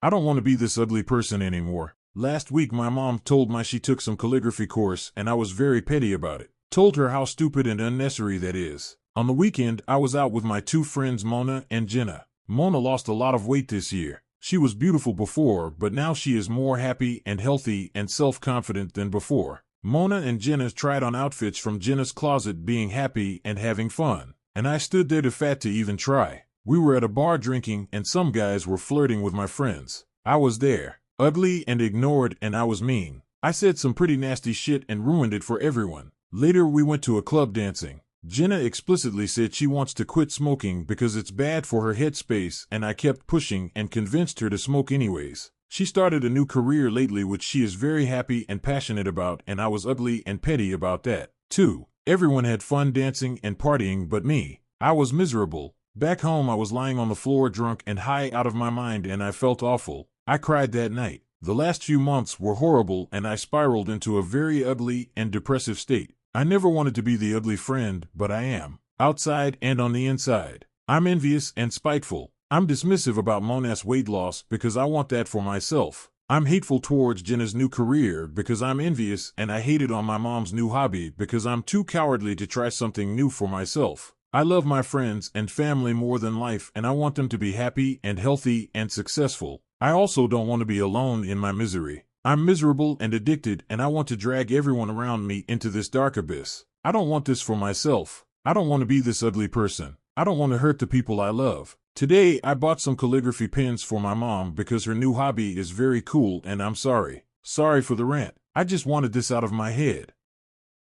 I don't want to be this ugly person anymore. Last week my mom told me she took some calligraphy course and I was very petty about it. Told her how stupid and unnecessary that is. On the weekend, I was out with my two friends Mona and Jenna. Mona lost a lot of weight this year. She was beautiful before, but now she is more happy and healthy and self-confident than before. Mona and Jenna tried on outfits from Jenna's closet being happy and having fun. And I stood there too fat to even try. We were at a bar drinking and some guys were flirting with my friends. I was there, ugly and ignored, and I was mean. I said some pretty nasty shit and ruined it for everyone. Later we went to a club dancing. Jenna explicitly said she wants to quit smoking because it's bad for her headspace, and I kept pushing and convinced her to smoke anyways. She started a new career lately which she is very happy and passionate about, and I was ugly and petty about that, too. Everyone had fun dancing and partying but me. I was miserable. Back home I was lying on the floor drunk and high out of my mind and I felt awful. I cried that night. The last few months were horrible and I spiraled into a very ugly and depressive state. I never wanted to be the ugly friend, but I am. Outside and on the inside. I'm envious and spiteful. I'm dismissive about Mona's weight loss because I want that for myself. I'm hateful towards Jenna's new career because I'm envious, and I hated on my mom's new hobby because I'm too cowardly to try something new for myself. I love my friends and family more than life, and I want them to be happy and healthy and successful. I also don't want to be alone in my misery. I'm miserable and addicted, and I want to drag everyone around me into this dark abyss. I don't want this for myself. I don't want to be this ugly person. I don't want to hurt the people I love. Today, I bought some calligraphy pens for my mom because her new hobby is very cool, and I'm sorry. Sorry for the rant. I just wanted this out of my head.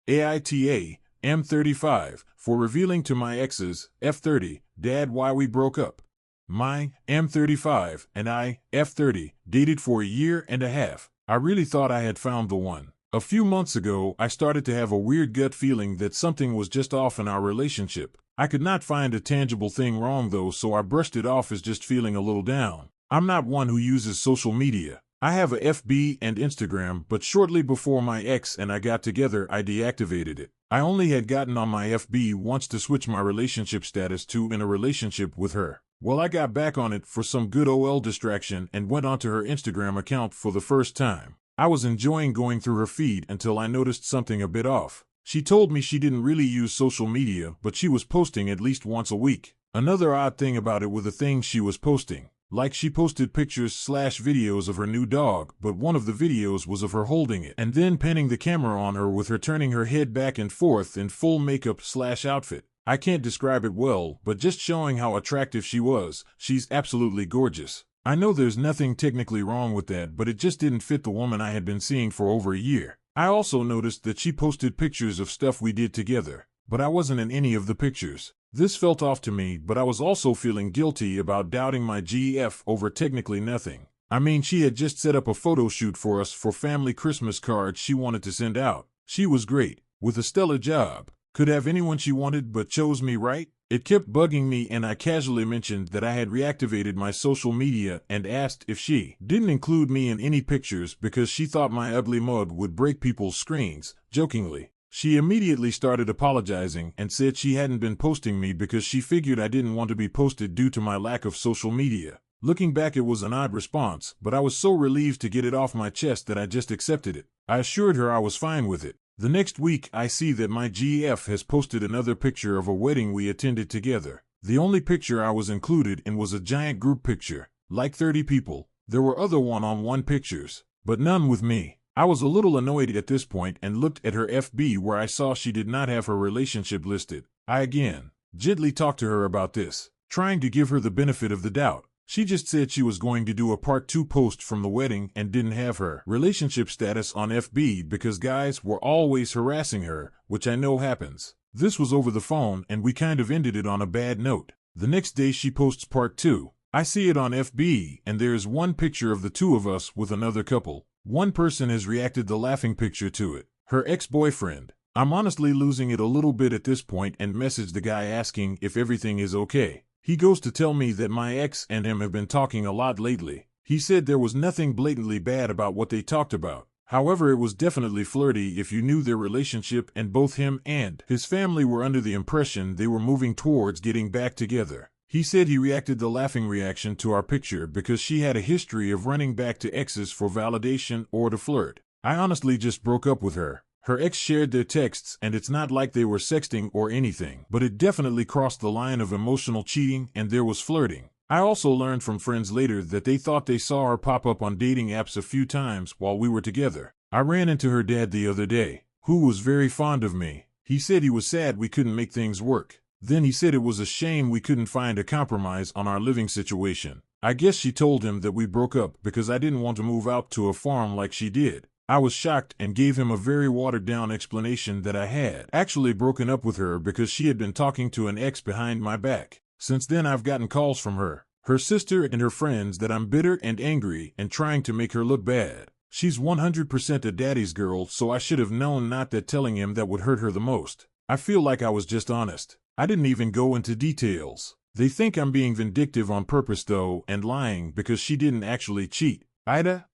AITA, M35, for revealing to my exes, F30, Dad, why we broke up. My, M35, and I, F30, dated for a year and a half. I really thought I had found the one. A few months ago, I started to have a weird gut feeling that something was just off in our relationship. I could not find a tangible thing wrong though, so I brushed it off as just feeling a little down. I'm not one who uses social media. I have a FB and Instagram, but shortly before my ex and I got together, I deactivated it. I only had gotten on my FB once to switch my relationship status to in a relationship with her. Well, I got back on it for some good OL distraction and went onto her Instagram account for the first time. I was enjoying going through her feed until I noticed something a bit off. She told me she didn't really use social media, but she was posting at least once a week. Another odd thing about it were the things she was posting. Like she posted pictures/videos of her new dog, but one of the videos was of her holding it and then panning the camera on her with her turning her head back and forth in full makeup/outfit. I can't describe it well, but just showing how attractive she was. She's absolutely gorgeous. I know there's nothing technically wrong with that, but it just didn't fit the woman I had been seeing for over a year. I also noticed that she posted pictures of stuff we did together, but I wasn't in any of the pictures. This felt off to me, but I was also feeling guilty about doubting my GF over technically nothing. I mean, she had just set up a photo shoot for us for family Christmas cards she wanted to send out. She was great, with a stellar job. Could have anyone she wanted but chose me, right? It kept bugging me, and I casually mentioned that I had reactivated my social media and asked if she didn't include me in any pictures because she thought my ugly mug would break people's screens, jokingly. She immediately started apologizing and said she hadn't been posting me because she figured I didn't want to be posted due to my lack of social media. Looking back, it was an odd response, but I was so relieved to get it off my chest that I just accepted it. I assured her I was fine with it. The next week, I see that my GF has posted another picture of a wedding we attended together. The only picture I was included in was a giant group picture, like 30 people. There were other one-on-one pictures, but none with me. I was a little annoyed at this point and looked at her FB where I saw she did not have her relationship listed. I again gently talked to her about this, trying to give her the benefit of the doubt. She just said she was going to do a part 2 post from the wedding and didn't have her relationship status on FB because guys were always harassing her, which I know happens. This was over the phone and we kind of ended it on a bad note. The next day she posts part 2. I see it on FB and there's one picture of the two of us with another couple. One person has reacted the laughing picture to it. Her ex-boyfriend. I'm honestly losing it a little bit at this point and message the guy asking if everything is okay. He goes to tell me that my ex and him have been talking a lot lately. He said there was nothing blatantly bad about what they talked about. However, it was definitely flirty if you knew their relationship, and both him and his family were under the impression they were moving towards getting back together. He said he reacted the laughing reaction to our picture because she had a history of running back to exes for validation or to flirt. I honestly just broke up with her. Her ex shared their texts, and it's not like they were sexting or anything, but it definitely crossed the line of emotional cheating, and there was flirting. I also learned from friends later that they thought they saw her pop up on dating apps a few times while we were together. I ran into her dad the other day, who was very fond of me. He said he was sad we couldn't make things work. Then he said it was a shame we couldn't find a compromise on our living situation. I guess she told him that we broke up because I didn't want to move out to a farm like she did. I was shocked and gave him a very watered-down explanation that I had actually broken up with her because she had been talking to an ex behind my back. Since then I've gotten calls from her sister and her friends that I'm bitter and angry and trying to make her look bad. She's 100% a daddy's girl, so I should have known not that telling him that would hurt her the most. I feel like I was just honest. I didn't even go into details. They think I'm being vindictive on purpose though and lying because she didn't actually cheat. Ida?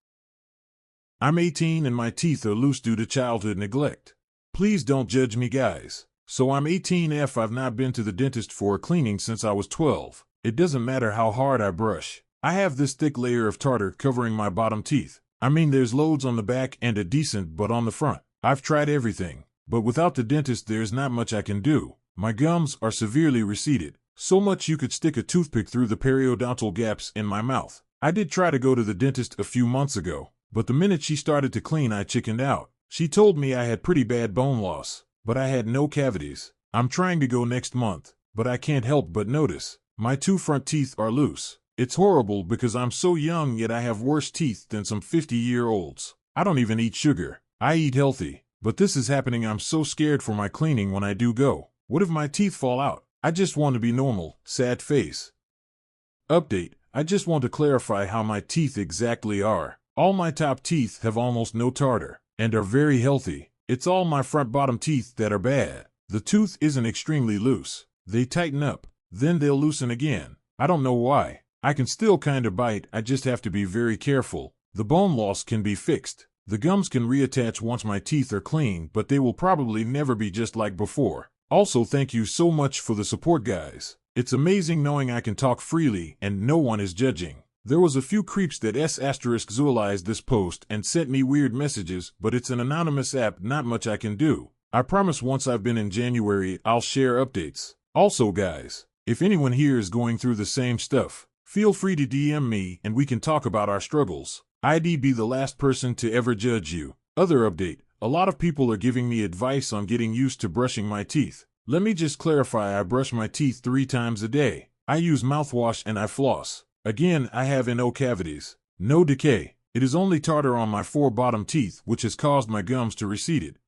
I'm 18 and my teeth are loose due to childhood neglect. Please don't judge me, guys. So I'm 18F. I've not been to the dentist for a cleaning since I was 12. It doesn't matter how hard I brush. I have this thick layer of tartar covering my bottom teeth. I mean, there's loads on the back and a decent but on the front. I've tried everything, but without the dentist there's not much I can do. My gums are severely receded, so much you could stick a toothpick through the periodontal gaps in my mouth. I did try to go to the dentist a few months ago, but the minute she started to clean I chickened out. She told me I had pretty bad bone loss, but I had no cavities. I'm trying to go next month, but I can't help but notice my 2 front teeth are loose. It's horrible because I'm so young yet I have worse teeth than some 50-year-olds. I don't even eat sugar. I eat healthy, but this is happening. I'm so scared for my cleaning when I do go. What if my teeth fall out? I just want to be normal. Sad face. Update. I just want to clarify how my teeth exactly are. All my top teeth have almost no tartar and are very healthy. It's all my front bottom teeth that are bad. The tooth isn't extremely loose. They tighten up, then they'll loosen again. I don't know why. I can still kind of bite, I just have to be very careful. The bone loss can be fixed. The gums can reattach once my teeth are clean, but they will probably never be just like before. Also, thank you so much for the support, guys. It's amazing knowing I can talk freely and no one is judging. There was a few creeps that *zoolized this post and sent me weird messages, but it's an anonymous app, not much I can do. I promise once I've been in January, I'll share updates. Also, guys, if anyone here is going through the same stuff, feel free to DM me and we can talk about our struggles. I'd be the last person to ever judge you. Other update. A lot of people are giving me advice on getting used to brushing my teeth. Let me just clarify, I brush my teeth 3 times a day. I use mouthwash and I floss. Again, I have no cavities, no decay. It is only tartar on my 4 bottom teeth which has caused my gums to recede.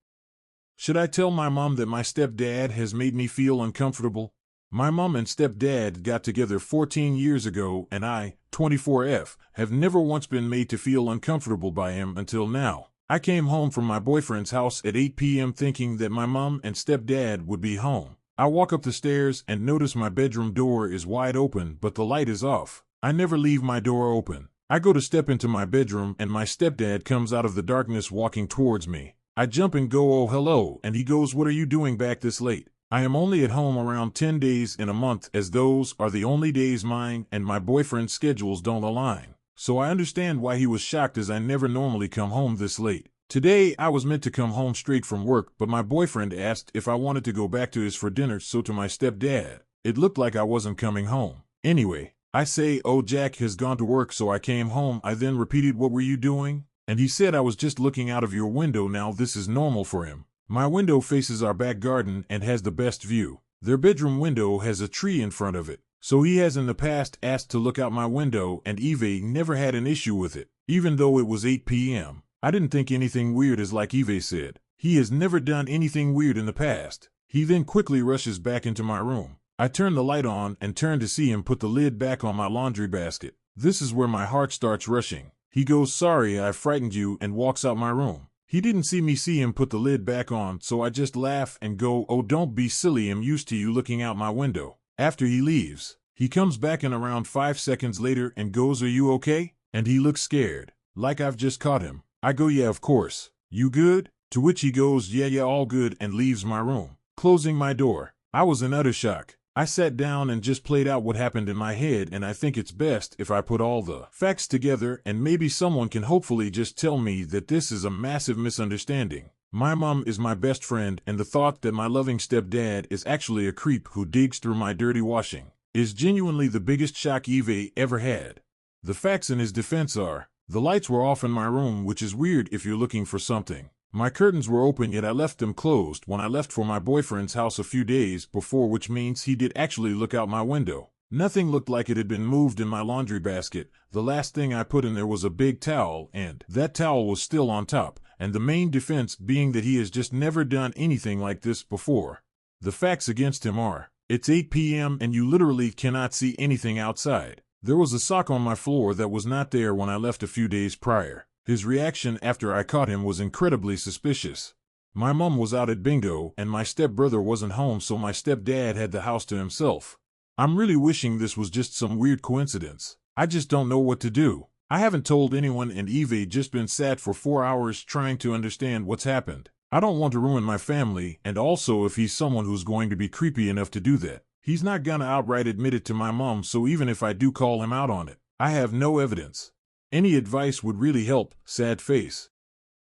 Should I tell my mom that my stepdad has made me feel uncomfortable? My mom and stepdad got together 14 years ago and I, 24F, have never once been made to feel uncomfortable by him until now. I came home from my boyfriend's house at 8 p.m. thinking that my mom and stepdad would be home. I walk up the stairs and notice my bedroom door is wide open but the light is off. I never leave my door open. I go to step into my bedroom and my stepdad comes out of the darkness walking towards me. I jump and go, "Oh, hello," and he goes, "What are you doing back this late?" I am only at home around 10 days in a month, as those are the only days mine and my boyfriend's schedules don't align. So I understand why he was shocked, as I never normally come home this late. Today I was meant to come home straight from work, but my boyfriend asked if I wanted to go back to his for dinner, so to my stepdad, it looked like I wasn't coming home. Anyway, I say, "Oh, Jack has gone to work, so I came home." I then repeated, "What were you doing?" And he said, "I was just looking out of your window." Now this is normal for him. My window faces our back garden and has the best view. Their bedroom window has a tree in front of it. So he has in the past asked to look out my window, and Eve never had an issue with it, even though it was 8 p.m. I didn't think anything weird, as like Eve said. He has never done anything weird in the past. He then quickly rushes back into my room. I turn the light on and turn to see him put the lid back on my laundry basket. This is where my heart starts rushing. He goes, "Sorry, I frightened you," and walks out my room. He didn't see me see him put the lid back on, so I just laugh and go, "Oh, don't be silly, I'm used to you looking out my window." After he leaves, he comes back in around 5 seconds later and goes, "Are you okay?" And he looks scared, like I've just caught him. I go, "Yeah, of course. You good?" To which he goes, yeah, all good," and leaves my room, closing my door. I was in utter shock. I sat down and just played out what happened in my head, and I think it's best if I put all the facts together and maybe someone can hopefully just tell me that this is a massive misunderstanding. My mom is my best friend, and the thought that my loving stepdad is actually a creep who digs through my dirty washing is genuinely the biggest shock Eve ever had. The facts in his defense are, the lights were off in my room, which is weird if you're looking for something. My curtains were open, yet I left them closed when I left for my boyfriend's house a few days before, which means he did actually look out my window. Nothing looked like it had been moved in my laundry basket. The last thing I put in there was a big towel, and that towel was still on top, and the main defense being that he has just never done anything like this before. The facts against him are, it's 8 p.m. and you literally cannot see anything outside. There was a sock on my floor that was not there when I left a few days prior. His reaction after I caught him was incredibly suspicious. My mom was out at bingo, and my stepbrother wasn't home, so my stepdad had the house to himself. I'm really wishing this was just some weird coincidence. I just don't know what to do. I haven't told anyone, and Eve just been sat for 4 hours trying to understand what's happened. I don't want to ruin my family, and also if he's someone who's going to be creepy enough to do that, he's not gonna outright admit it to my mom, so even if I do call him out on it, I have no evidence. Any advice would really help, sad face.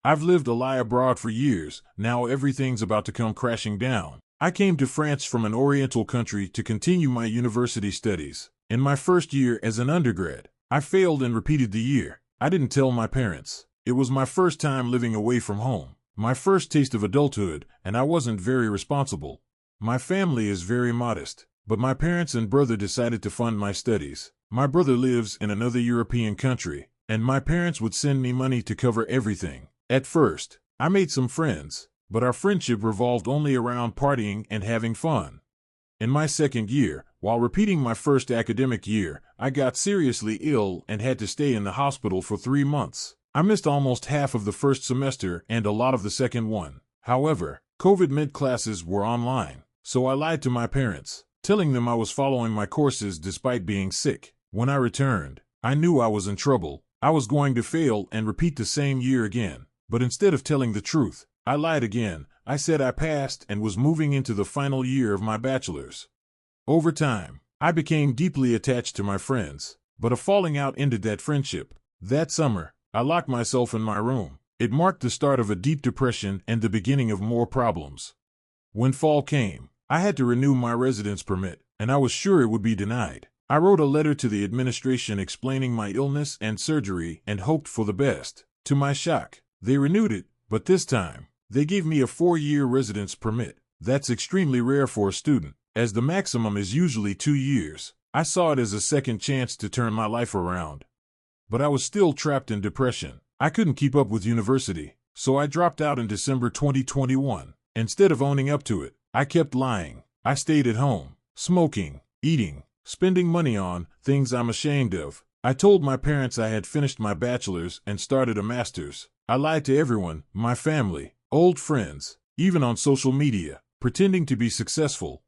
I've lived a lie abroad for years, now everything's about to come crashing down. I came to France from an Oriental country to continue my university studies. In my first year as an undergrad, I failed and repeated the year. I didn't tell my parents. It was my first time living away from home, my first taste of adulthood, and I wasn't very responsible. My family is very modest, but my parents and brother decided to fund my studies. My brother lives in another European country, and my parents would send me money to cover everything. At first, I made some friends, but our friendship revolved only around partying and having fun. In my second year, while repeating my first academic year, I got seriously ill and had to stay in the hospital for 3 months. I missed almost half of the first semester and a lot of the second one. However, COVID meant classes were online, so I lied to my parents, telling them I was following my courses despite being sick. When I returned, I knew I was in trouble. I was going to fail and repeat the same year again, but instead of telling the truth, I lied again. I said I passed and was moving into the final year of my bachelor's. Over time, I became deeply attached to my friends, but a falling out ended that friendship. That summer, I locked myself in my room. It marked the start of a deep depression and the beginning of more problems. When fall came, I had to renew my residence permit, and I was sure it would be denied. I wrote a letter to the administration explaining my illness and surgery and hoped for the best. To my shock, they renewed it, but this time, they gave me a 4-year residence permit. That's extremely rare for a student, as the maximum is usually 2 years. I saw it as a second chance to turn my life around. But I was still trapped in depression. I couldn't keep up with university, so I dropped out in December 2021. Instead of owning up to it, I kept lying. I stayed at home, smoking, eating, spending money on things I'm ashamed of. I told my parents I had finished my bachelor's and started a master's. I lied to everyone, my family, old friends, even on social media, pretending to be successful.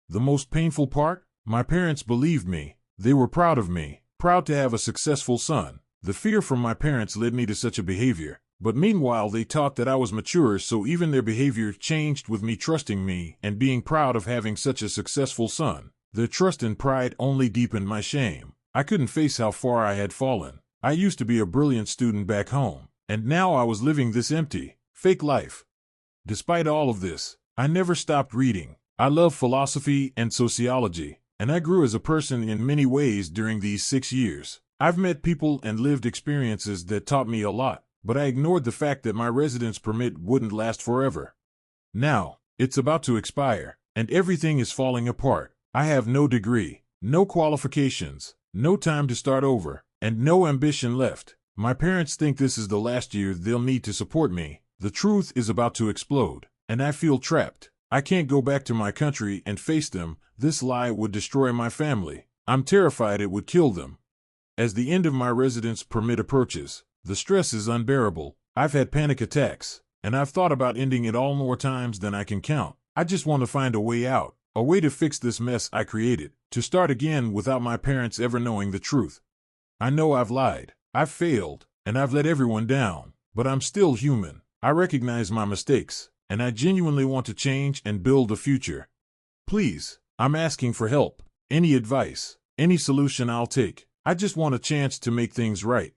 The most painful part? My parents believed me. They were proud of me, proud to have a successful son. The fear from my parents led me to such a behavior. But meanwhile, they taught that I was mature, so even their behavior changed with me trusting me and being proud of having such a successful son. Their trust and pride only deepened my shame. I couldn't face how far I had fallen. I used to be a brilliant student back home, and now I was living this empty, fake life. Despite all of this, I never stopped reading. I love philosophy and sociology, and I grew as a person in many ways during these 6 years. I've met people and lived experiences that taught me a lot, but I ignored the fact that my residence permit wouldn't last forever. Now, it's about to expire, and everything is falling apart. I have no degree, no qualifications, no time to start over, and no ambition left. My parents think this is the last year they'll need to support me. The truth is about to explode, and I feel trapped. I can't go back to my country and face them. This lie would destroy my family. I'm terrified it would kill them. As the end of my residence permit approaches, the stress is unbearable. I've had panic attacks, and I've thought about ending it all more times than I can count. I just want to find a way out, a way to fix this mess I created, to start again without my parents ever knowing the truth. I know I've lied, I've failed, and I've let everyone down, but I'm still human. I recognize my mistakes, and I genuinely want to change and build a future. Please, I'm asking for help. Any advice, any solution I'll take. I just want a chance to make things right.